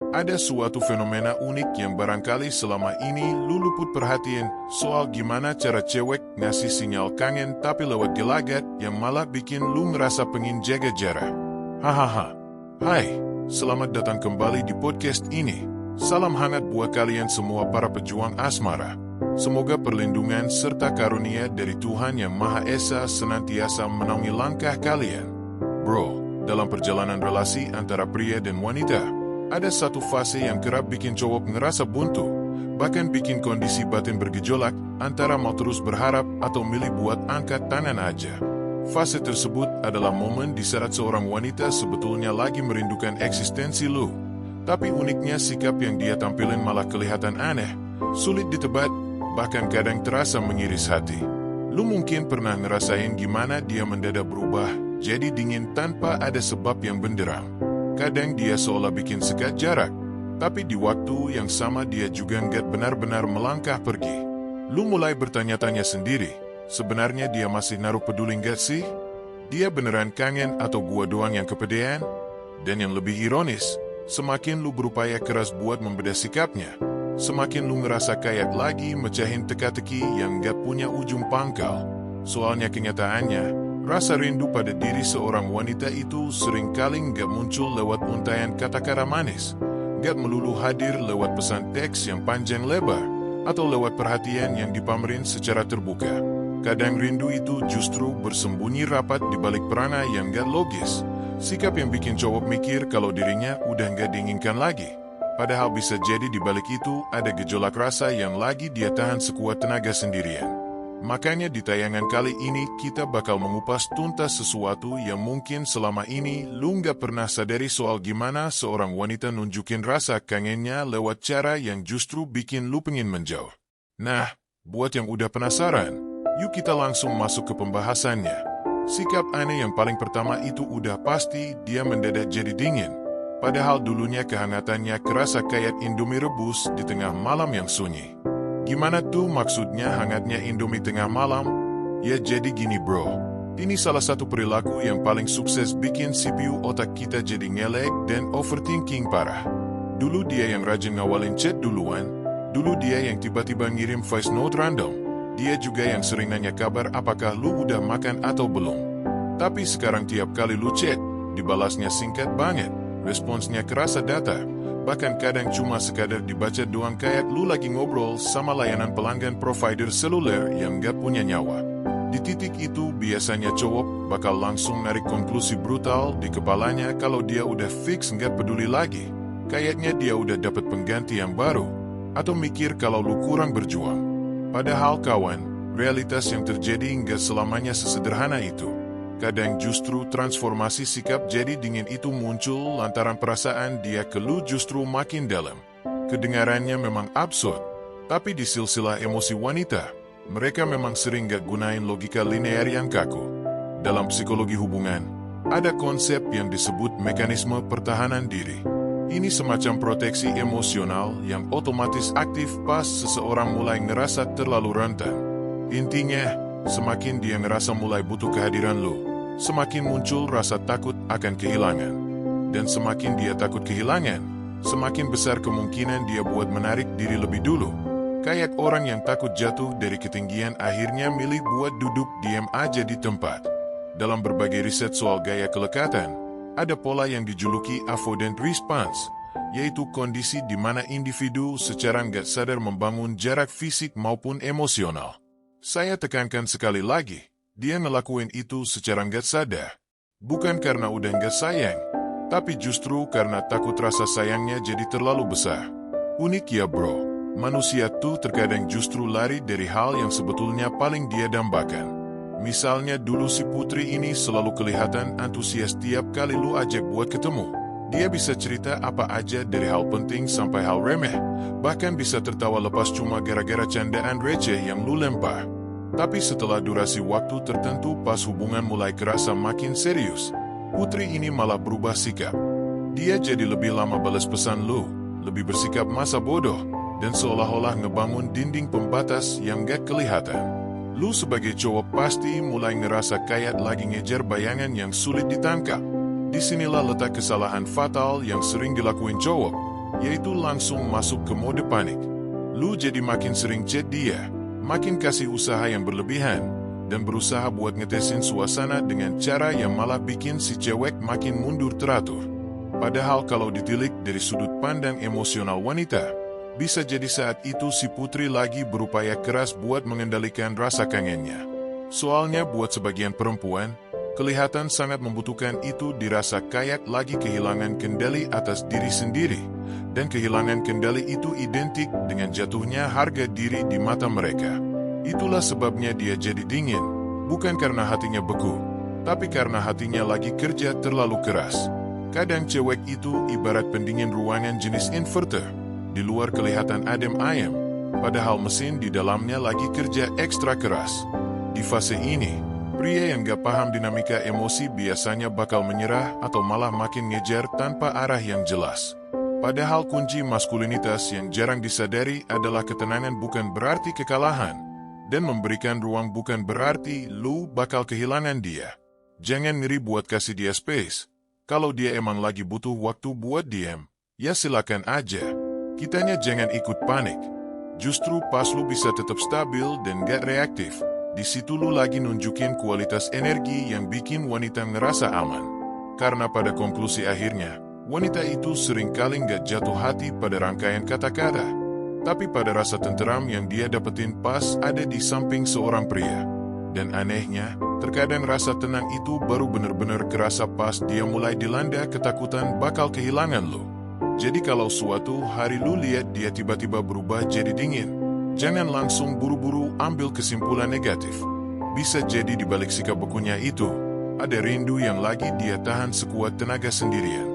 Ada suatu fenomena unik yang barangkali selama ini lu luput perhatian soal gimana cara cewek ngasih sinyal kangen tapi lewat gelagat yang malah bikin lu ngerasa pengen jaga jarak. Hahaha. Hai, selamat datang kembali di podcast ini. Salam hangat buat kalian semua para pejuang asmara. Semoga perlindungan serta karunia dari Tuhan Yang Maha Esa senantiasa menaungi langkah kalian. Bro, dalam perjalanan relasi antara pria dan wanita, ada satu fase yang kerap bikin cowok ngerasa buntu, bahkan bikin kondisi batin bergejolak antara mau terus berharap atau milih buat angkat tangan aja. Fase tersebut adalah momen di saat seorang wanita sebetulnya lagi merindukan eksistensi lu. Tapi uniknya sikap yang dia tampilin malah kelihatan aneh, sulit ditebak, bahkan kadang terasa mengiris hati. Lu mungkin pernah ngerasain gimana dia mendadak berubah, jadi dingin tanpa ada sebab yang benderang. Kadang dia seolah bikin sekat jarak, tapi di waktu yang sama dia juga nggak benar-benar melangkah pergi. Lu mulai bertanya-tanya sendiri, sebenarnya dia masih naruh peduli nggak sih? Dia beneran kangen atau gua doang yang kepedean? Dan yang lebih ironis, semakin lu berupaya keras buat membedah sikapnya, semakin lu ngerasa kayak lagi mecahin teka-teki yang nggak punya ujung pangkal. Soalnya kenyataannya, rasa rindu pada diri seorang wanita itu seringkali nggak muncul lewat untaian kata-kata manis, nggak melulu hadir lewat pesan teks yang panjang lebar, atau lewat perhatian yang dipamerin secara terbuka. Kadang rindu itu justru bersembunyi rapat di balik perangai yang nggak logis, sikap yang bikin cowok mikir kalau dirinya udah nggak diinginkan lagi. Padahal bisa jadi di balik itu ada gejolak rasa yang lagi dia tahan sekuat tenaga sendirian. Makanya di tayangan kali ini kita bakal mengupas tuntas sesuatu yang mungkin selama ini lu nggak pernah sadari soal gimana seorang wanita nunjukin rasa kangennya lewat cara yang justru bikin lu pengen menjauh. Nah, buat yang udah penasaran, yuk kita langsung masuk ke pembahasannya. Sikap aneh yang paling pertama itu udah pasti dia mendadak jadi dingin. Padahal dulunya kehangatannya kerasa kayak Indomie rebus di tengah malam yang sunyi. Gimana tuh maksudnya hangatnya Indomie tengah malam? Ya jadi gini bro, ini salah satu perilaku yang paling sukses bikin CPU otak kita jadi ngelek dan overthinking parah. Dulu dia yang rajin ngawalin chat duluan, dulu dia yang tiba-tiba ngirim voice note random, dia juga yang sering nanya kabar apakah lu udah makan atau belum. Tapi sekarang tiap kali lu chat, dibalasnya singkat banget, responsnya kerasa datar. Bahkan kadang cuma sekadar dibaca doang kayak lu lagi ngobrol sama layanan pelanggan provider seluler yang gak punya nyawa. Di titik itu biasanya cowok bakal langsung narik konklusi brutal di kepalanya kalau dia udah fix gak peduli lagi. Kayaknya dia udah dapat pengganti yang baru. Atau mikir kalau lu kurang berjuang. Padahal kawan, realitas yang terjadi gak selamanya sesederhana itu. Kadang justru transformasi sikap jadi dingin itu muncul lantaran perasaan dia ke lu justru makin dalam. Kedengarannya memang absurd, tapi di silsilah emosi wanita, mereka memang sering gak gunain logika linear yang kaku. Dalam psikologi hubungan, ada konsep yang disebut mekanisme pertahanan diri. Ini semacam proteksi emosional yang otomatis aktif pas seseorang mulai ngerasa terlalu rentan. Intinya, semakin dia ngerasa mulai butuh kehadiran lu, semakin muncul rasa takut akan kehilangan. Dan semakin dia takut kehilangan, semakin besar kemungkinan dia buat menarik diri lebih dulu. Kayak orang yang takut jatuh dari ketinggian akhirnya milih buat duduk diam aja di tempat. Dalam berbagai riset soal gaya kelekatan, ada pola yang dijuluki avoidant response, yaitu kondisi di mana individu secara nggak sadar membangun jarak fisik maupun emosional. Saya tekankan sekali lagi, dia ngelakuin itu secara nggak sadar. Bukan karena udah nggak sayang, tapi justru karena takut rasa sayangnya jadi terlalu besar. Unik ya bro, manusia tuh terkadang justru lari dari hal yang sebetulnya paling dia dambakan. Misalnya dulu si Putri ini selalu kelihatan antusias tiap kali lu ajak buat ketemu. Dia bisa cerita apa aja dari hal penting sampai hal remeh, bahkan bisa tertawa lepas cuma gara-gara candaan receh yang lu lempar. Tapi setelah durasi waktu tertentu pas hubungan mulai kerasa makin serius, Putri ini malah berubah sikap. Dia jadi lebih lama balas pesan lu, lebih bersikap masa bodoh, dan seolah-olah ngebangun dinding pembatas yang gak kelihatan. Lu sebagai cowok pasti mulai ngerasa kayak lagi ngejar bayangan yang sulit ditangkap. Disinilah letak kesalahan fatal yang sering dilakuin cowok. yaitu langsung masuk ke mode panik. Lu jadi makin sering chat dia, makin kasih usaha yang berlebihan, dan berusaha buat ngetesin suasana dengan cara yang malah bikin si cewek makin mundur teratur. Padahal kalau ditilik dari sudut pandang emosional wanita, bisa jadi saat itu si putri lagi berupaya keras buat mengendalikan rasa kangennya. Soalnya buat sebagian perempuan, kelihatan sangat membutuhkan itu dirasa kayak lagi kehilangan kendali atas diri sendiri, dan kehilangan kendali itu identik dengan jatuhnya harga diri di mata mereka. Itulah sebabnya dia jadi dingin, bukan karena hatinya beku, tapi karena hatinya lagi kerja terlalu keras. Kadang cewek itu ibarat pendingin ruangan jenis inverter, di luar kelihatan adem ayem, padahal mesin di dalamnya lagi kerja ekstra keras. Di fase ini, pria yang gak paham dinamika emosi biasanya bakal menyerah atau malah makin ngejar tanpa arah yang jelas. Padahal kunci maskulinitas yang jarang disadari adalah ketenangan bukan berarti kekalahan, dan memberikan ruang bukan berarti lu bakal kehilangan dia. Jangan ngeri buat kasih dia space. Kalau dia emang lagi butuh waktu buat diam, ya silakan aja. Kitanya jangan ikut panik. Justru pas lu bisa tetap stabil dan gak reaktif, di situ lu lagi nunjukin kualitas energi yang bikin wanita ngerasa aman. Karena pada konklusi akhirnya, wanita itu seringkali gak jatuh hati pada rangkaian kata-kata, tapi pada rasa tenteram yang dia dapetin pas ada di samping seorang pria. Dan anehnya, terkadang rasa tenang itu baru benar-benar kerasa pas dia mulai dilanda ketakutan bakal kehilangan lu. Jadi kalau suatu hari lu lihat dia tiba-tiba berubah jadi dingin, jangan langsung buru-buru ambil kesimpulan negatif. Bisa jadi di balik sikap bekunya itu, ada rindu yang lagi dia tahan sekuat tenaga sendirian.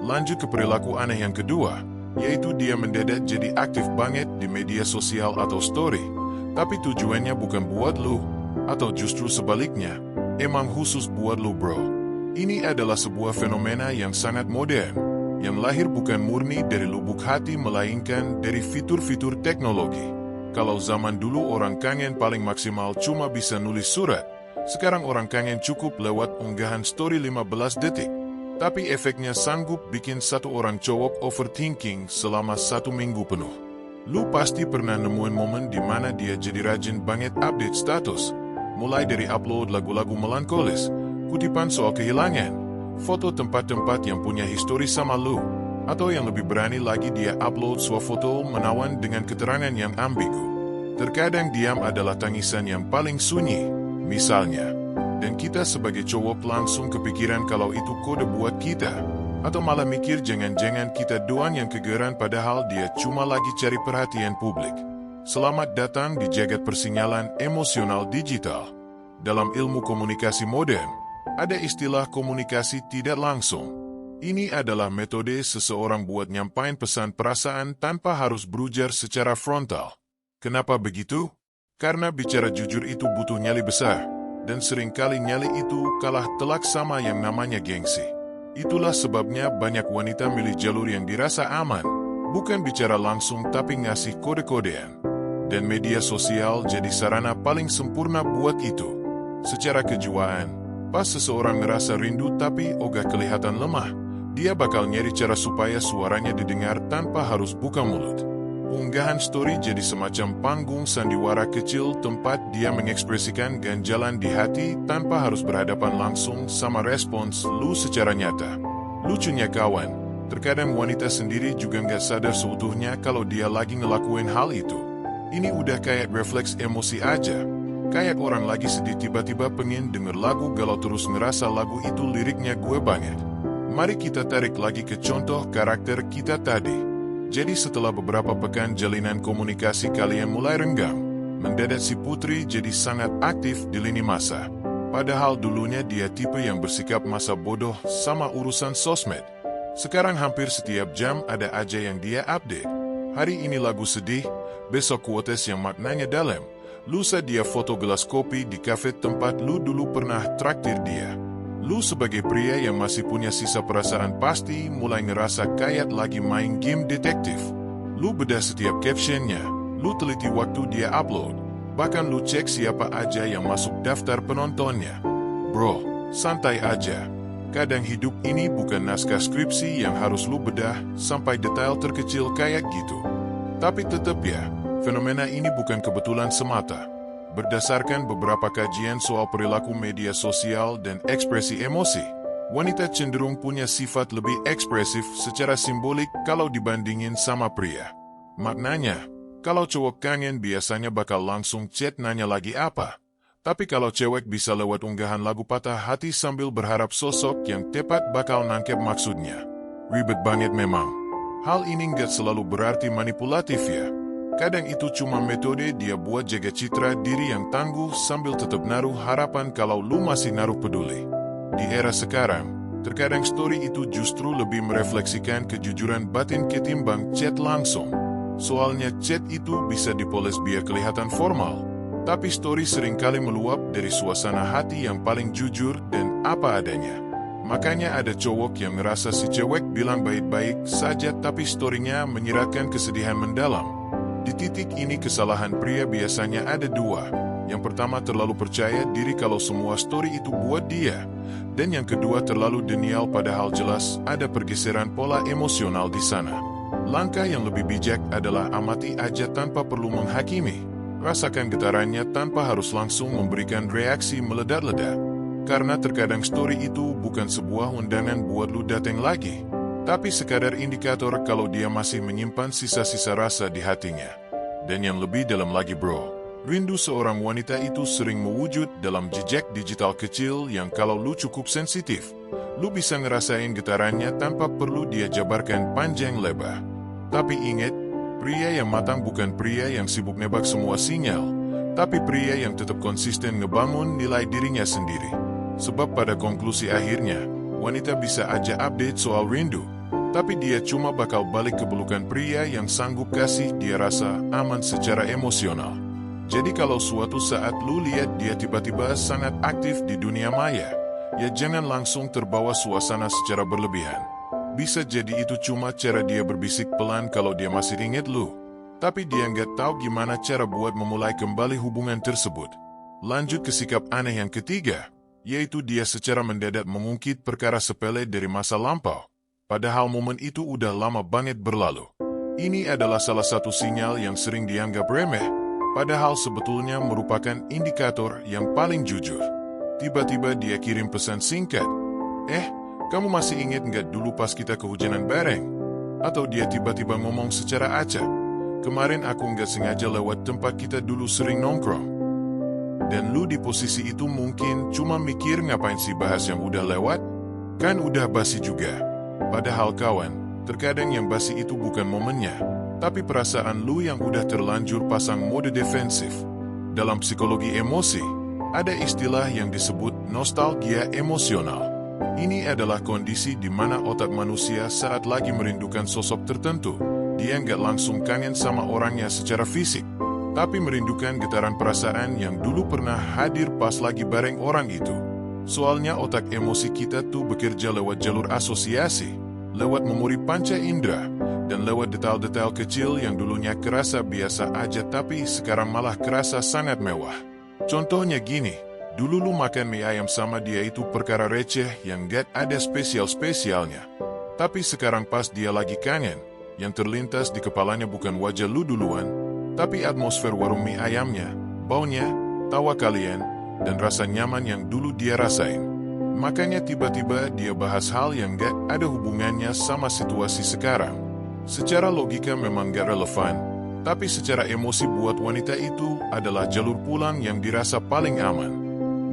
Lanjut ke perilaku aneh yang kedua, yaitu dia mendadak jadi aktif banget di media sosial atau story, tapi tujuannya bukan buat lu, atau justru sebaliknya, emang khusus buat lu bro. Ini adalah sebuah fenomena yang sangat modern, yang lahir bukan murni dari lubuk hati melainkan dari fitur-fitur teknologi. Kalau zaman dulu orang kangen paling maksimal cuma bisa nulis surat, sekarang orang kangen cukup lewat unggahan story 15 detik. Tapi efeknya sanggup bikin satu orang cowok overthinking selama 1 minggu penuh. Lu pasti pernah nemuin momen di mana dia jadi rajin banget update status, mulai dari upload lagu-lagu melankolis, kutipan soal kehilangan, foto tempat-tempat yang punya histori sama lu, atau yang lebih berani lagi dia upload swafoto menawan dengan keterangan yang ambigu. Terkadang diam adalah tangisan yang paling sunyi, misalnya. Dan kita sebagai cowok langsung kepikiran kalau itu kode buat kita, atau malah mikir jangan-jangan kita doang yang kegeran padahal dia cuma lagi cari perhatian publik. Selamat datang di jagat persinyalan emosional digital. Dalam ilmu komunikasi modern, ada istilah komunikasi tidak langsung. Ini adalah metode seseorang buat nyampain pesan perasaan tanpa harus berujar secara frontal. Kenapa begitu? Karena bicara jujur itu butuh nyali besar, dan seringkali nyali itu kalah telak sama yang namanya gengsi. Itulah sebabnya banyak wanita milih jalur yang dirasa aman, bukan bicara langsung tapi ngasih kode-kodean. Dan media sosial jadi sarana paling sempurna buat itu. Secara kejiwaan, pas seseorang ngerasa rindu tapi ogah kelihatan lemah, dia bakal nyari cara supaya suaranya didengar tanpa harus buka mulut. Unggahan story jadi semacam panggung sandiwara kecil tempat dia mengekspresikan ganjalan di hati tanpa harus berhadapan langsung sama respons lu secara nyata. Lucunya kawan, terkadang wanita sendiri juga nggak sadar seutuhnya kalau dia lagi ngelakuin hal itu. Ini udah kayak refleks emosi aja. Kayak orang lagi sedih tiba-tiba pengen denger lagu galau terus ngerasa lagu itu liriknya gue banget. Mari kita tarik lagi ke contoh karakter kita tadi. Jadi setelah beberapa pekan jalinan komunikasi kalian mulai renggang, mendadak si putri jadi sangat aktif di lini masa. Padahal dulunya dia tipe yang bersikap masa bodoh sama urusan sosmed. Sekarang hampir setiap jam ada aja yang dia update. Hari ini lagu sedih, besok quotes yang maknanya dalam, lusa dia foto gelas kopi di kafe tempat lu dulu pernah traktir dia. Lu sebagai pria yang masih punya sisa perasaan pasti mulai ngerasa kayak lagi main game detektif. Lu bedah setiap captionnya, lu teliti waktu dia upload, bahkan lu cek siapa aja yang masuk daftar penontonnya. Bro, santai aja. Kadang hidup ini bukan naskah skripsi yang harus lu bedah sampai detail terkecil kayak gitu. Tapi tetap ya, fenomena ini bukan kebetulan semata. Berdasarkan beberapa kajian soal perilaku media sosial dan ekspresi emosi, wanita cenderung punya sifat lebih ekspresif secara simbolik kalau dibandingin sama pria. Maknanya, kalau cowok kangen biasanya bakal langsung chat nanya lagi apa. Tapi kalau cewek bisa lewat unggahan lagu patah hati sambil berharap sosok yang tepat bakal nangkep maksudnya. Ribet banget memang. Hal ini nggak selalu berarti manipulatif ya. Kadang itu cuma metode dia buat jaga citra diri yang tangguh sambil tetap naruh harapan kalau lu masih naruh peduli. Di era sekarang, terkadang story itu justru lebih merefleksikan kejujuran batin ketimbang chat langsung. Soalnya chat itu bisa dipoles biar kelihatan formal. Tapi story seringkali meluap dari suasana hati yang paling jujur dan apa adanya. Makanya ada cowok yang ngerasa si cewek bilang baik-baik saja tapi storynya menyiratkan kesedihan mendalam. Di titik ini kesalahan pria biasanya ada dua. Yang pertama terlalu percaya diri kalau semua story itu buat dia. Dan yang kedua terlalu denial padahal jelas ada pergeseran pola emosional di sana. Langkah yang lebih bijak adalah amati aja tanpa perlu menghakimi. Rasakan getarannya tanpa harus langsung memberikan reaksi meledak-ledak. Karena terkadang story itu bukan sebuah undangan buat lu datang lagi, tapi sekadar indikator kalau dia masih menyimpan sisa-sisa rasa di hatinya. Dan yang lebih dalam lagi bro, rindu seorang wanita itu sering mewujud dalam jejak digital kecil yang kalau lu cukup sensitif, lu bisa ngerasain getarannya tanpa perlu dia jabarkan panjang lebar. Tapi ingat, pria yang matang bukan pria yang sibuk nebak semua sinyal, tapi pria yang tetap konsisten ngebangun nilai dirinya sendiri. Sebab pada konklusi akhirnya, wanita bisa aja update soal rindu, tapi dia cuma bakal balik ke pelukan pria yang sanggup kasih dia rasa aman secara emosional. Jadi kalau suatu saat lu lihat dia tiba-tiba sangat aktif di dunia maya, ya jangan langsung terbawa suasana secara berlebihan. Bisa jadi itu cuma cara dia berbisik pelan kalau dia masih ingat lu. Tapi dia nggak tahu gimana cara buat memulai kembali hubungan tersebut. Lanjut ke sikap aneh yang ketiga, yaitu dia secara mendadak mengungkit perkara sepele dari masa lampau. Padahal momen itu udah lama banget berlalu. Ini adalah salah satu sinyal yang sering dianggap remeh, padahal sebetulnya merupakan indikator yang paling jujur. Tiba-tiba dia kirim pesan singkat, kamu masih ingat nggak dulu pas kita kehujanan bareng? Atau dia tiba-tiba ngomong secara acak, kemarin aku nggak sengaja lewat tempat kita dulu sering nongkrong. Dan lu di posisi itu mungkin cuma mikir ngapain sih bahas yang udah lewat? Kan udah basi juga. Padahal kawan, terkadang yang basi itu bukan momennya, tapi perasaan lu yang udah terlanjur pasang mode defensif. Dalam psikologi emosi, ada istilah yang disebut nostalgia emosional. Ini adalah kondisi di mana otak manusia saat lagi merindukan sosok tertentu, dia nggak langsung kangen sama orangnya secara fisik, tapi merindukan getaran perasaan yang dulu pernah hadir pas lagi bareng orang itu. Soalnya otak emosi kita tuh bekerja lewat jalur asosiasi, lewat memori panca indera, dan lewat detail-detail kecil yang dulunya kerasa biasa aja tapi sekarang malah kerasa sangat mewah. Contohnya gini, dulu lu makan mie ayam sama dia itu perkara receh yang gak ada spesial-spesialnya. Tapi sekarang pas dia lagi kangen, yang terlintas di kepalanya bukan wajah lu duluan, tapi atmosfer warung mie ayamnya, baunya, tawa kalian, dan rasa nyaman yang dulu dia rasain. Makanya tiba-tiba dia bahas hal yang gak ada hubungannya sama situasi sekarang. Secara logika memang gak relevan, tapi secara emosi buat wanita itu adalah jalur pulang yang dirasa paling aman.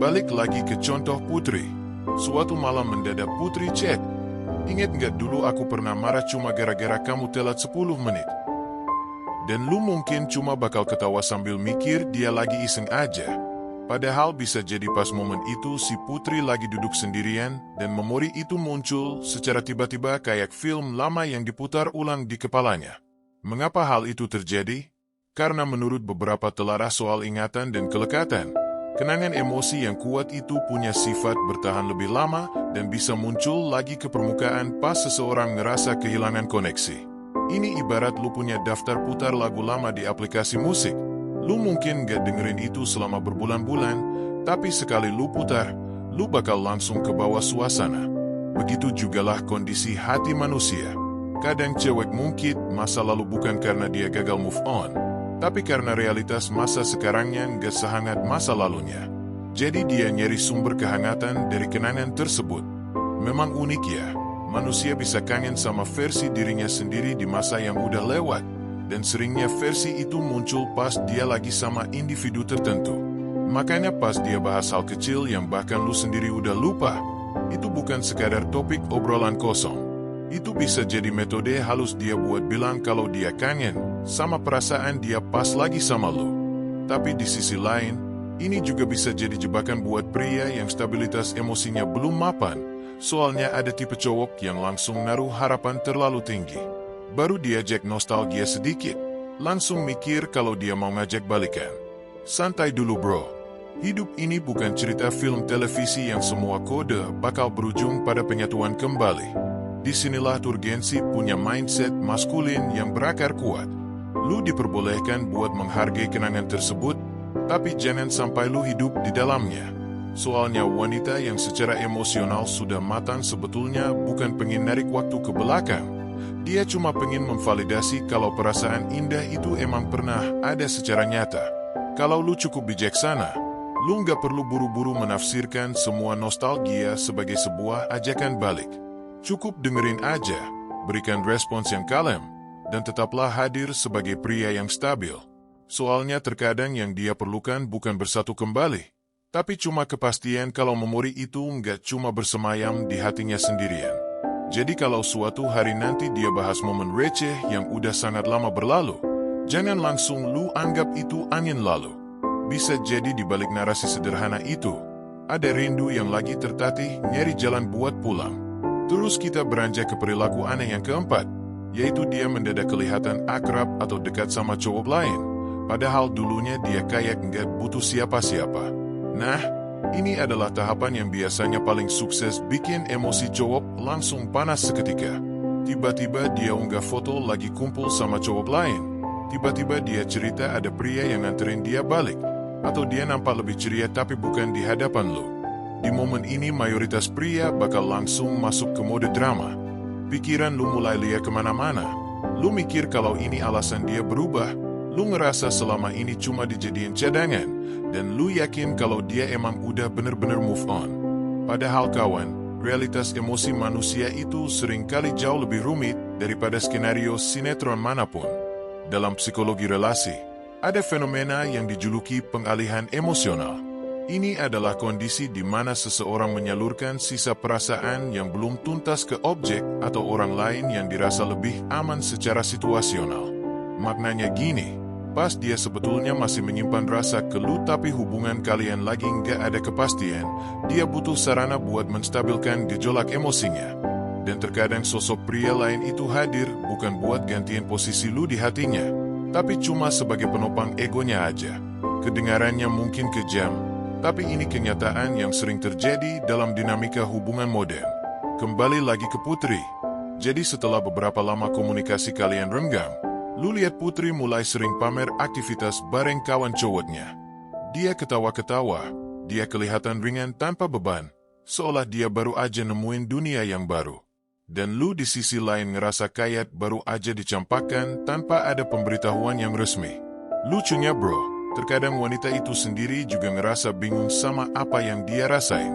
Balik lagi ke contoh Putri. Suatu malam mendadak Putri chat, ingat nggak dulu aku pernah marah cuma gara-gara kamu telat 10 menit? Dan lu mungkin cuma bakal ketawa sambil mikir dia lagi iseng aja. Padahal bisa jadi pas momen itu si Putri lagi duduk sendirian dan memori itu muncul secara tiba-tiba kayak film lama yang diputar ulang di kepalanya. Mengapa hal itu terjadi? Karena menurut beberapa telaah soal ingatan dan kelekatan, kenangan emosi yang kuat itu punya sifat bertahan lebih lama dan bisa muncul lagi ke permukaan pas seseorang ngerasa kehilangan koneksi. Ini ibarat lu punya daftar putar lagu lama di aplikasi musik. Lu mungkin gak dengerin itu selama berbulan-bulan, tapi sekali lu putar, lu bakal langsung ke bawah suasana. Begitu jugalah kondisi hati manusia. Kadang cewek mungkit masa lalu bukan karena dia gagal move on, tapi karena realitas masa sekarangnya nggak sehangat masa lalunya. Jadi dia nyari sumber kehangatan dari kenangan tersebut. Memang unik ya, manusia bisa kangen sama versi dirinya sendiri di masa yang udah lewat, dan seringnya versi itu muncul pas dia lagi sama individu tertentu. Makanya pas dia bahas hal kecil yang bahkan lu sendiri udah lupa, itu bukan sekadar topik obrolan kosong. Itu bisa jadi metode halus dia buat bilang kalau dia kangen sama perasaan dia pas lagi sama lu. Tapi di sisi lain, ini juga bisa jadi jebakan buat pria yang stabilitas emosinya belum mapan. Soalnya ada tipe cowok yang langsung naruh harapan terlalu tinggi. Baru diajak nostalgia sedikit, langsung mikir kalau dia mau ngajak balikan. Santai dulu bro. Hidup ini bukan cerita film televisi yang semua kode bakal berujung pada penyatuan kembali. Disinilah urgensi punya mindset maskulin yang berakar kuat. Lu diperbolehkan buat menghargai kenangan tersebut, tapi jangan sampai lu hidup di dalamnya. Soalnya wanita yang secara emosional sudah matang sebetulnya bukan pengen narik waktu ke belakang. Dia cuma pengen memvalidasi kalau perasaan indah itu emang pernah ada secara nyata. Kalau lu cukup bijaksana, lu nggak perlu buru-buru menafsirkan semua nostalgia sebagai sebuah ajakan balik. Cukup dengerin aja, berikan respons yang kalem, dan tetaplah hadir sebagai pria yang stabil. Soalnya terkadang yang dia perlukan bukan bersatu kembali, tapi cuma kepastian kalau memori itu nggak cuma bersemayam di hatinya sendirian. Jadi kalau suatu hari nanti dia bahas momen receh yang udah sangat lama berlalu, jangan langsung lu anggap itu angin lalu. Bisa jadi di balik narasi sederhana itu, ada rindu yang lagi tertatih nyari jalan buat pulang. Terus kita beranjak ke perilaku aneh yang keempat, yaitu dia mendadak kelihatan akrab atau dekat sama cowok lain, padahal dulunya dia kayak nggak butuh siapa-siapa. Nah, ini adalah tahapan yang biasanya paling sukses bikin emosi cowok langsung panas seketika. Tiba-tiba dia unggah foto lagi kumpul sama cowok lain. Tiba-tiba dia cerita ada pria yang nganterin dia balik. Atau dia nampak lebih ceria tapi bukan di hadapan lo. Di momen ini mayoritas pria bakal langsung masuk ke mode drama. Pikiran lu mulai liar kemana-mana. Lu mikir kalau ini alasan dia berubah. Lu ngerasa selama ini cuma dijadiin cadangan. Dan lu yakin kalau dia emang udah bener-bener move on. Padahal kawan, realitas emosi manusia itu seringkali jauh lebih rumit daripada skenario sinetron manapun. Dalam psikologi relasi, ada fenomena yang dijuluki pengalihan emosional. Ini adalah kondisi di mana seseorang menyalurkan sisa perasaan yang belum tuntas ke objek atau orang lain yang dirasa lebih aman secara situasional. Maknanya gini, pas dia sebetulnya masih menyimpan rasa ke lu tapi hubungan kalian lagi nggak ada kepastian, dia butuh sarana buat menstabilkan gejolak emosinya. Dan terkadang sosok pria lain itu hadir bukan buat gantiin posisi lu di hatinya, tapi cuma sebagai penopang egonya aja. Kedengarannya mungkin kejam, tapi ini kenyataan yang sering terjadi dalam dinamika hubungan modern. Kembali lagi ke Putri. Jadi setelah beberapa lama komunikasi kalian renggang, lu lihat Putri mulai sering pamer aktivitas bareng kawan cowoknya. Dia ketawa-ketawa, dia kelihatan ringan tanpa beban, seolah dia baru aja nemuin dunia yang baru. Dan lu di sisi lain ngerasa kayak baru aja dicampakkan tanpa ada pemberitahuan yang resmi. Lucunya bro, terkadang wanita itu sendiri juga ngerasa bingung sama apa yang dia rasain.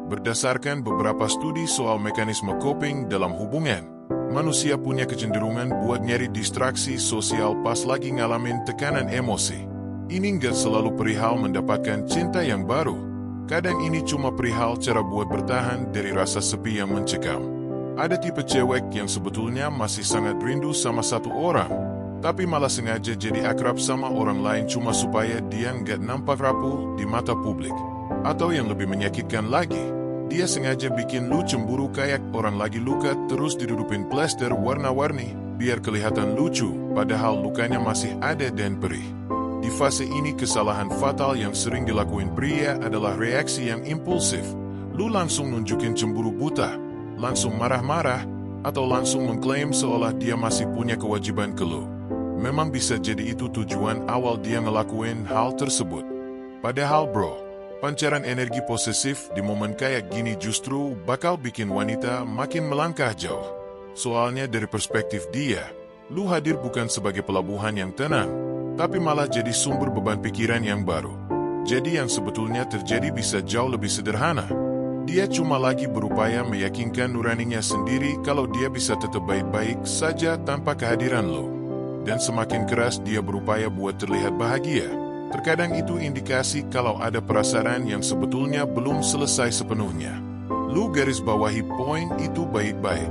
Berdasarkan beberapa studi soal mekanisme coping dalam hubungan, manusia punya kecenderungan buat nyari distraksi sosial pas lagi ngalamin tekanan emosi. Ini nggak selalu perihal mendapatkan cinta yang baru. Kadang ini cuma perihal cara buat bertahan dari rasa sepi yang mencekam. Ada tipe cewek yang sebetulnya masih sangat rindu sama satu orang, tapi malah sengaja jadi akrab sama orang lain cuma supaya dia nggak nampak rapuh di mata publik. Atau yang lebih menyakitkan lagi, dia sengaja bikin lu cemburu kayak orang lagi luka terus didudupin plester warna-warni biar kelihatan lucu, padahal lukanya masih ada dan perih. Di fase ini kesalahan fatal yang sering dilakuin pria adalah reaksi yang impulsif. Lu langsung nunjukin cemburu buta, langsung marah-marah, atau langsung mengklaim seolah dia masih punya kewajiban ke lu. Memang bisa jadi itu tujuan awal dia ngelakuin hal tersebut. Padahal bro, Pancaran energi posesif di momen kayak gini justru bakal bikin wanita makin melangkah jauh. Soalnya dari perspektif dia, lu hadir bukan sebagai pelabuhan yang tenang, tapi malah jadi sumber beban pikiran yang baru. Jadi yang sebetulnya terjadi bisa jauh lebih sederhana. Dia cuma lagi berupaya meyakinkan nuraninya sendiri kalau dia bisa tetap baik-baik saja tanpa kehadiran lo. Dan semakin keras dia berupaya buat terlihat bahagia, terkadang itu indikasi kalau ada perasaan yang sebetulnya belum selesai sepenuhnya. Lu garis bawahi poin itu baik-baik.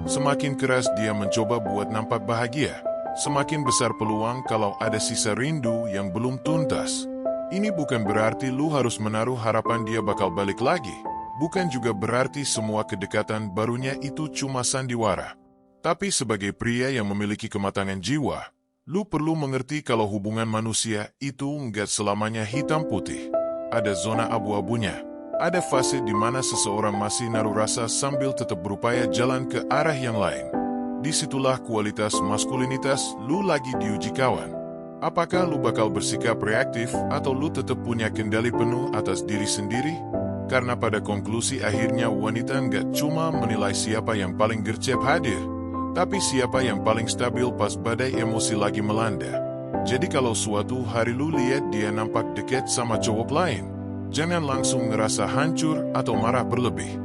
Semakin keras dia mencoba buat nampak bahagia, semakin besar peluang kalau ada sisa rindu yang belum tuntas. Ini bukan berarti lu harus menaruh harapan dia bakal balik lagi. Bukan juga berarti semua kedekatan barunya itu cuma sandiwara. Tapi sebagai pria yang memiliki kematangan jiwa, lu perlu mengerti kalau hubungan manusia itu nggak selamanya hitam putih. Ada zona abu-abunya. Ada fase di mana seseorang masih naruh rasa sambil tetap berupaya jalan ke arah yang lain. Disitulah kualitas maskulinitas lu lagi diuji kawan. Apakah lu bakal bersikap reaktif atau lu tetap punya kendali penuh atas diri sendiri? Karena pada konklusi akhirnya wanita nggak cuma menilai siapa yang paling gercep hadir, tapi siapa yang paling stabil pas badai emosi lagi melanda. Jadi kalau suatu hari lu lihat dia nampak dekat sama cowok lain, jangan langsung ngerasa hancur atau marah berlebih.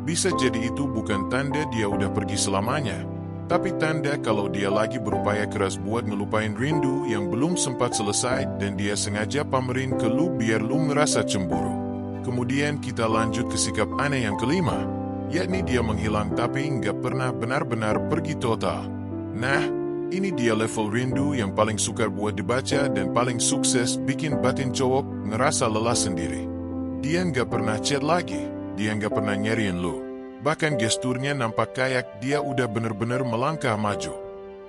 Bisa jadi itu bukan tanda dia udah pergi selamanya, tapi tanda kalau dia lagi berupaya keras buat ngelupain rindu yang belum sempat selesai dan dia sengaja pamerin ke lu biar lu ngerasa cemburu. Kemudian kita lanjut ke sikap aneh yang kelima, yakni dia menghilang tapi nggak pernah benar-benar pergi total. Nah, ini dia level rindu yang paling sukar buat dibaca dan paling sukses bikin batin cowok ngerasa lelah sendiri. Dia nggak pernah chat lagi, dia nggak pernah nyariin lu. Bahkan gesturnya nampak kayak dia udah bener-bener melangkah maju.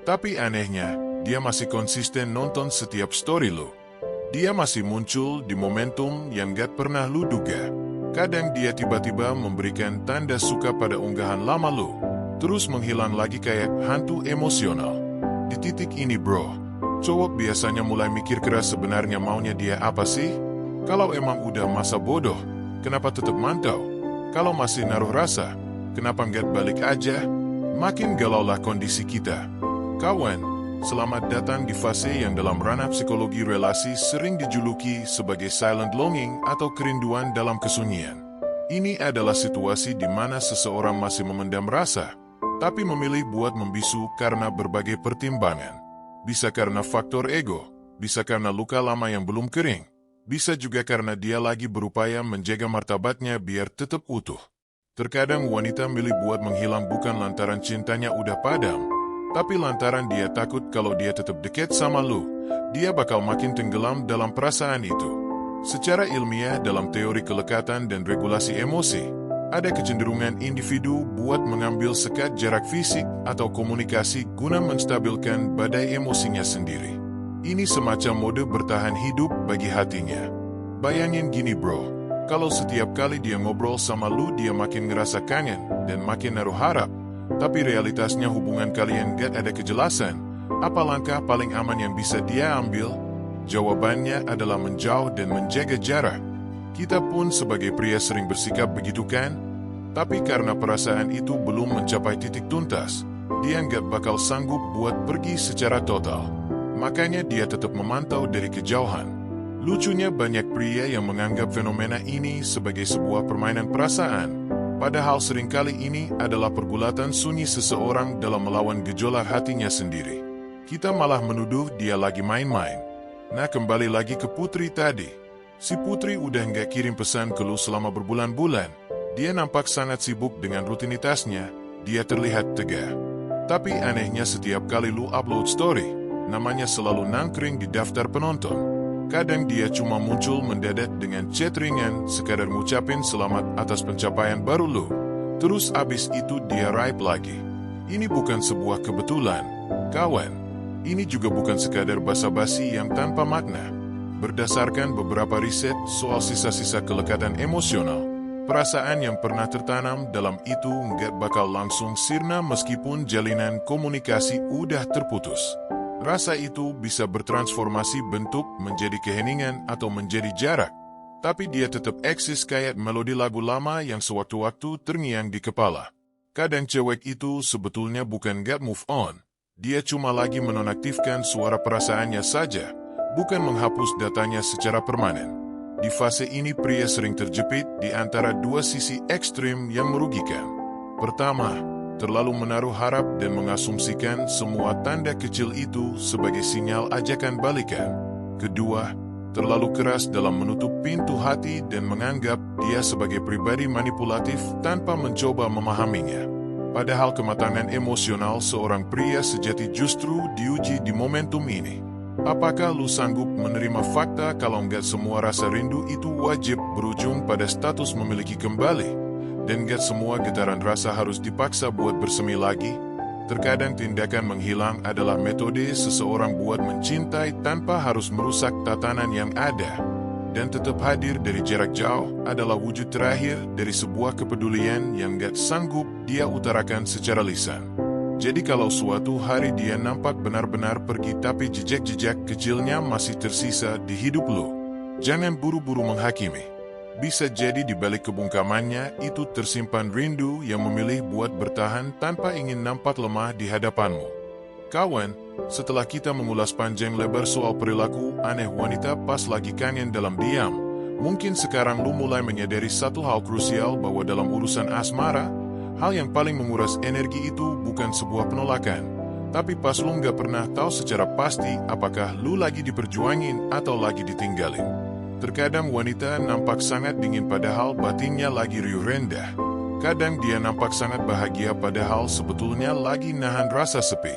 Tapi anehnya, dia masih konsisten nonton setiap story lu. Dia masih muncul di momentum yang gak pernah lu duga. Kadang dia tiba-tiba memberikan tanda suka pada unggahan lama lu, terus menghilang lagi kayak hantu emosional. Di titik ini bro, cowok biasanya mulai mikir keras sebenarnya maunya dia apa sih? Kalau emang udah masa bodoh, kenapa tetap mantau? Kalau masih naruh rasa, kenapa nggak balik aja? Makin galaulah kondisi kita. Kawan, selamat datang di fase yang dalam ranah psikologi relasi sering dijuluki sebagai silent longing atau kerinduan dalam kesunyian. Ini adalah situasi di mana seseorang masih memendam rasa, tapi memilih buat membisu karena berbagai pertimbangan. Bisa karena faktor ego, bisa karena luka lama yang belum kering, bisa juga karena dia lagi berupaya menjaga martabatnya biar tetap utuh. Terkadang wanita milih buat menghilang bukan lantaran cintanya udah padam, tapi lantaran dia takut kalau dia tetap dekat sama lu, dia bakal makin tenggelam dalam perasaan itu. Secara ilmiah dalam teori kelekatan dan regulasi emosi, ada kecenderungan individu buat mengambil sekat jarak fisik atau komunikasi guna menstabilkan badai emosinya sendiri. Ini semacam mode bertahan hidup bagi hatinya. Bayangin gini bro, kalau setiap kali dia ngobrol sama lu dia makin ngerasa kangen dan makin naruh harap, tapi realitasnya hubungan kalian gak ada kejelasan, apa langkah paling aman yang bisa dia ambil? Jawabannya adalah menjauh dan menjaga jarak. Kita pun sebagai pria sering bersikap begitu kan? Tapi karena perasaan itu belum mencapai titik tuntas, dia gak bakal sanggup buat pergi secara total. Makanya dia tetap memantau dari kejauhan. Lucunya banyak pria yang menganggap fenomena ini sebagai sebuah permainan perasaan, padahal seringkali ini adalah pergulatan sunyi seseorang dalam melawan gejolak hatinya sendiri. Kita malah menuduh dia lagi main-main. Nah kembali lagi ke Putri tadi. Si Putri udah nggak kirim pesan ke lu selama berbulan-bulan. Dia nampak sangat sibuk dengan rutinitasnya. Dia terlihat tegah. Tapi anehnya setiap kali lu upload story, namanya selalu nangkring di daftar penonton. Kadang dia cuma muncul mendadak dengan chat ringan, sekadar ngucapin selamat atas pencapaian baru lu. Terus abis itu dia raip lagi. Ini bukan sebuah kebetulan, kawan. Ini juga bukan sekadar basa-basi yang tanpa makna. Berdasarkan beberapa riset soal sisa-sisa kelekatan emosional, perasaan yang pernah tertanam dalam itu nggak bakal langsung sirna meskipun jalinan komunikasi udah terputus. Rasa itu bisa bertransformasi bentuk menjadi keheningan atau menjadi jarak. tapi dia tetap eksis kayak melodi lagu lama yang sewaktu-waktu terngiang di kepala. Kadang cewek itu sebetulnya bukan gak move on. Dia cuma lagi menonaktifkan suara perasaannya saja, bukan menghapus datanya secara permanen. Di fase ini pria sering terjepit di antara dua sisi ekstrim yang merugikan. Pertama, terlalu menaruh harap dan mengasumsikan semua tanda kecil itu sebagai sinyal ajakan balikan. Kedua, terlalu keras dalam menutup pintu hati dan menganggap dia sebagai pribadi manipulatif tanpa mencoba memahaminya. Padahal kematangan emosional seorang pria sejati justru diuji di momentum ini. Apakah lu sanggup menerima fakta kalau nggak semua rasa rindu itu wajib berujung pada status memiliki kembali? Dan nggak semua getaran rasa harus dipaksa buat bersemi lagi? Terkadang tindakan menghilang adalah metode seseorang buat mencintai tanpa harus merusak tatanan yang ada. Dan tetap hadir dari jarak jauh adalah wujud terakhir dari sebuah kepedulian yang gak sanggup dia utarakan secara lisan. Jadi kalau suatu hari dia nampak benar-benar pergi tapi jejak-jejak kecilnya masih tersisa di hidup lo, jangan buru-buru menghakimi. Bisa jadi di balik kebungkamannya itu tersimpan rindu yang memilih buat bertahan tanpa ingin nampak lemah di hadapanmu. Kawan, setelah kita mengulas panjang lebar soal perilaku aneh wanita pas lagi kangen dalam diam, mungkin sekarang lu mulai menyadari satu hal krusial bahwa dalam urusan asmara, hal yang paling menguras energi itu bukan sebuah penolakan, tapi pas lu nggak pernah tahu secara pasti apakah lu lagi diperjuangin atau lagi ditinggalin. Terkadang wanita nampak sangat dingin padahal batinnya lagi riuh rendah. Kadang dia nampak sangat bahagia padahal sebetulnya lagi nahan rasa sepi.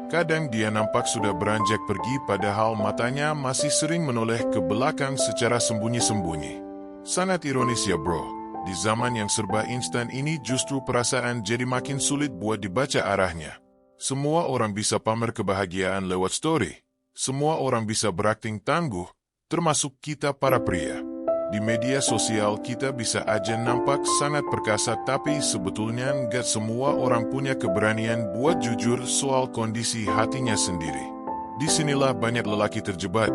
Kadang dia nampak sudah beranjak pergi padahal matanya masih sering menoleh ke belakang secara sembunyi-sembunyi. Sangat ironis ya bro, di zaman yang serba instan ini justru perasaan jadi makin sulit buat dibaca arahnya. Semua orang bisa pamer kebahagiaan lewat story. Semua orang bisa berakting tangguh, termasuk kita para pria. Di media sosial kita bisa aja nampak sangat perkasa tapi sebetulnya nggak semua orang punya keberanian buat jujur soal kondisi hatinya sendiri. Disinilah banyak lelaki terjebak.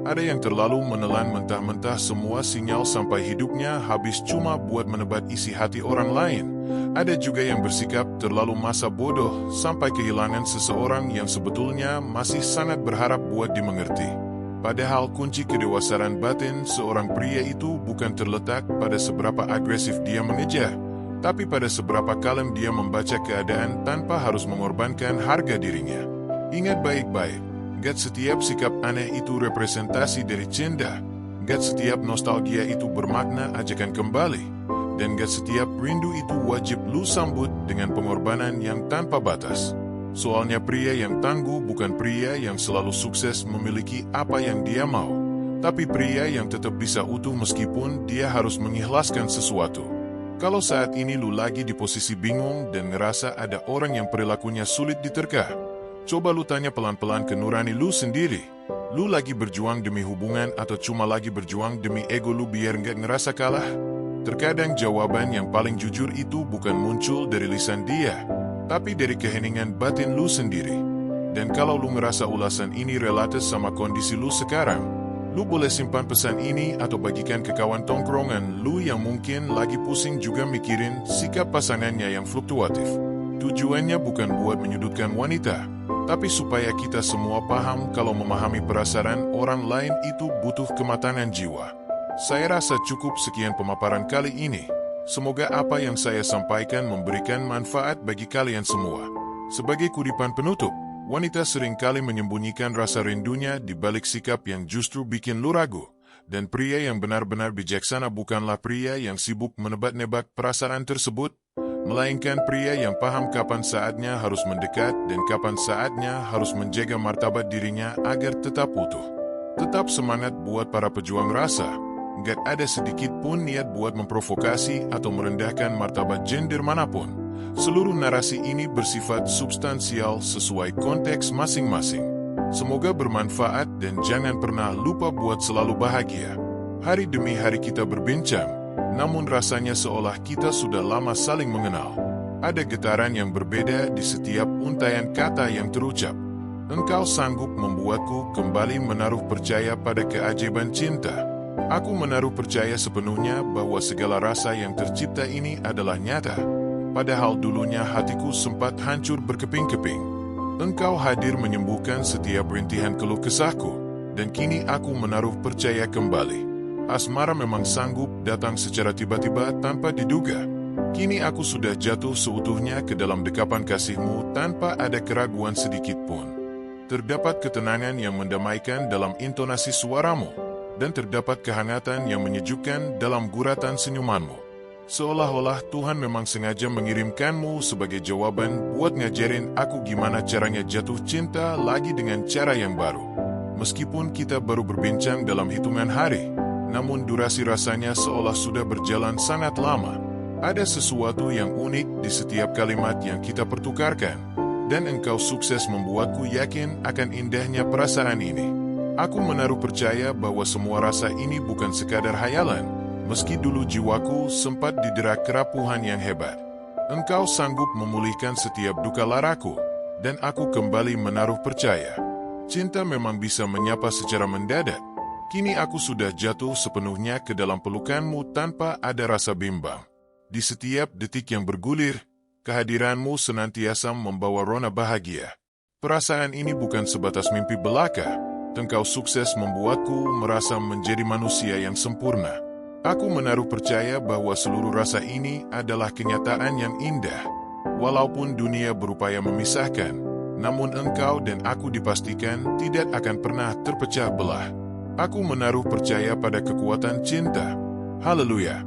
Ada yang terlalu menelan mentah-mentah semua sinyal sampai hidupnya habis cuma buat menebat isi hati orang lain. Ada juga yang bersikap terlalu masa bodoh sampai kehilangan seseorang yang sebetulnya masih sangat berharap buat dimengerti. Padahal kunci kedewasaan batin seorang pria itu bukan terletak pada seberapa agresif dia mengejar, tapi pada seberapa kalem dia membaca keadaan tanpa harus mengorbankan harga dirinya. Ingat baik-baik, gak setiap sikap aneh itu representasi dari cinta, gak setiap nostalgia itu bermakna ajakan kembali, dan gak setiap rindu itu wajib lu sambut dengan pengorbanan yang tanpa batas. Soalnya pria yang tangguh bukan pria yang selalu sukses memiliki apa yang dia mau, tapi pria yang tetap bisa utuh meskipun dia harus mengikhlaskan sesuatu. Kalau saat ini lu lagi di posisi bingung dan ngerasa ada orang yang perilakunya sulit diterka, coba lu tanya pelan-pelan ke nurani lu sendiri. Lu lagi berjuang demi hubungan atau cuma lagi berjuang demi ego lu biar nggak ngerasa kalah? Terkadang jawaban yang paling jujur itu bukan muncul dari lisan dia, tapi dari keheningan batin lu sendiri. Dan kalau lu ngerasa ulasan ini relatif sama kondisi lu sekarang, lu boleh simpan pesan ini atau bagikan ke kawan tongkrongan lu yang mungkin lagi pusing juga mikirin sikap pasangannya yang fluktuatif. Tujuannya bukan buat menyudutkan wanita, tapi supaya kita semua paham kalau memahami perasaan orang lain itu butuh kematangan jiwa. Saya rasa cukup sekian pemaparan kali ini. Semoga apa yang saya sampaikan memberikan manfaat bagi kalian semua. Sebagai kutipan penutup, wanita seringkali menyembunyikan rasa rindunya di balik sikap yang justru bikin lu ragu. Dan pria yang benar-benar bijaksana bukanlah pria yang sibuk menebak-nebak perasaan tersebut, melainkan pria yang paham kapan saatnya harus mendekat dan kapan saatnya harus menjaga martabat dirinya agar tetap utuh. Tetap semangat buat para pejuang rasa. Gak ada sedikit pun niat buat memprovokasi atau merendahkan martabat gender manapun. Seluruh narasi ini bersifat substansial sesuai konteks masing-masing. Semoga bermanfaat dan jangan pernah lupa buat selalu bahagia. Hari demi hari kita berbincang, namun rasanya seolah kita sudah lama saling mengenal. Ada getaran yang berbeda di setiap untaian kata yang terucap. Engkau sanggup membuatku kembali menaruh percaya pada keajaiban cinta. Aku menaruh percaya sepenuhnya bahwa segala rasa yang tercipta ini adalah nyata. Padahal dulunya hatiku sempat hancur berkeping-keping. Engkau hadir menyembuhkan setiap rintihan keluh kesahku, dan kini aku menaruh percaya kembali. Asmara memang sanggup datang secara tiba-tiba tanpa diduga. Kini aku sudah jatuh seutuhnya ke dalam dekapan kasih-Mu tanpa ada keraguan sedikit pun. Terdapat ketenangan yang mendamaikan dalam intonasi suaramu, dan terdapat kehangatan yang menyejukkan dalam guratan senyuman-Mu. Seolah-olah Tuhan memang sengaja mengirimkan-Mu sebagai jawaban buat ngajarin aku gimana caranya jatuh cinta lagi dengan cara yang baru. Meskipun kita baru berbincang dalam hitungan hari, namun durasi rasanya seolah sudah berjalan sangat lama. Ada sesuatu yang unik di setiap kalimat yang kita pertukarkan, dan Engkau sukses membuatku yakin akan indahnya perasaan ini. Aku menaruh percaya bahwa semua rasa ini bukan sekadar hayalan, meski dulu jiwaku sempat didera kerapuhan yang hebat. Engkau sanggup memulihkan setiap duka laraku, dan aku kembali menaruh percaya. Cinta memang bisa menyapa secara mendadak. Kini aku sudah jatuh sepenuhnya ke dalam pelukan-Mu tanpa ada rasa bimbang. Di setiap detik yang bergulir, kehadiran-Mu senantiasa membawa rona bahagia. Perasaan ini bukan sebatas mimpi belaka. Engkau sukses membuatku merasa menjadi manusia yang sempurna. Aku menaruh percaya bahwa seluruh rasa ini adalah kenyataan yang indah. Walaupun dunia berupaya memisahkan, namun Engkau dan aku dipastikan tidak akan pernah terpecah belah. Aku menaruh percaya pada kekuatan cinta. Haleluya!